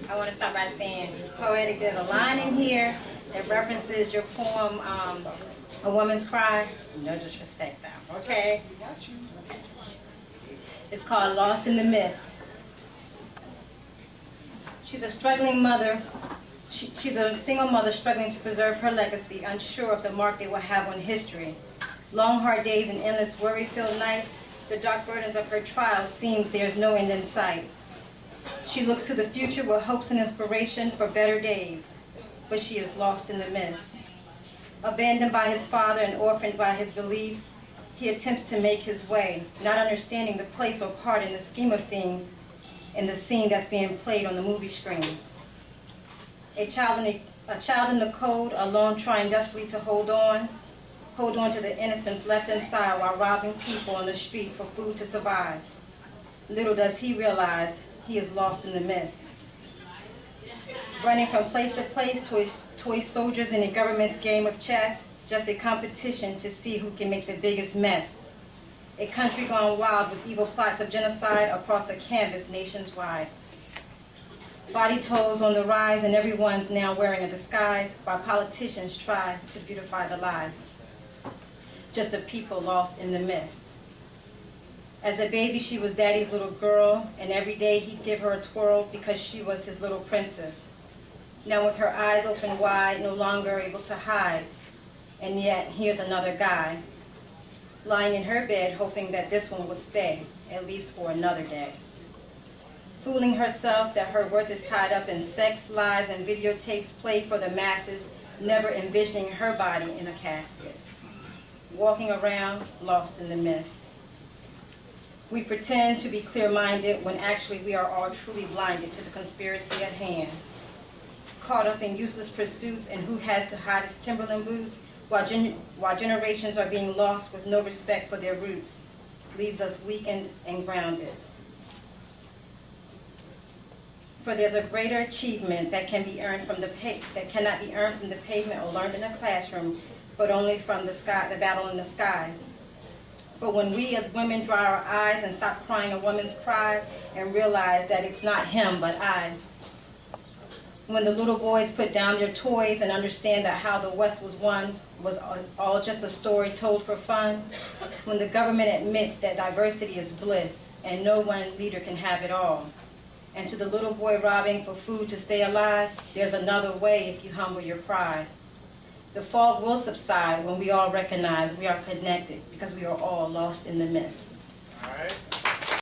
I want to start by saying, poetic, there's a line in here that references your poem, A Woman's Cry. No disrespect though, okay? It's called Lost in the Mist. She's a struggling mother. She's a single mother struggling to preserve her legacy, unsure of the mark they will have on history. Long, hard days and endless worry-filled nights, the dark burdens of her trials seems there's no end in sight. She looks to the future with hopes and inspiration for better days, but she is lost in the mist. Abandoned by his father and orphaned by his beliefs, he attempts to make his way, not understanding the place or part in the scheme of things in the scene that's being played on the movie screen. A child in the cold, alone trying desperately to hold on to the innocence left inside while robbing people on the street for food to survive. Little does he realize he is lost in the mist. Running from place to place, toy soldiers in the government's game of chess, just a competition to see who can make the biggest mess. A country gone wild with evil plots of genocide across a canvas nations-wide. Body tolls on the rise and everyone's now wearing a disguise while politicians try to beautify the lie. Just a people lost in the mist. As a baby, she was daddy's little girl, and every day he'd give her a twirl because she was his little princess. Now with her eyes open wide, no longer able to hide, and yet here's another guy, lying in her bed hoping that this one will stay, at least for another day. Fooling herself that her worth is tied up in sex, lies, and videotapes played for the masses, never envisioning her body in a casket. Walking around, lost in the mist. We pretend to be clear-minded when actually we are all truly blinded to the conspiracy at hand. Caught up in useless pursuits and who has the hottest Timberland boots, while generations are being lost with no respect for their roots, leaves us weakened and grounded. For there's a greater achievement that can be earned from that cannot be earned from the pavement or learned in a classroom, but only from the sky, the battle in the sky. For when we as women dry our eyes and stop crying a woman's cry and realize that it's not him but I. When the little boys put down their toys and understand that how the West was won was all just a story told for fun. When the government admits that diversity is bliss and no one leader can have it all. And to the little boy robbing for food to stay alive, there's another way if you humble your pride. The fog will subside when we all recognize we are connected because we are all lost in the mist. All right.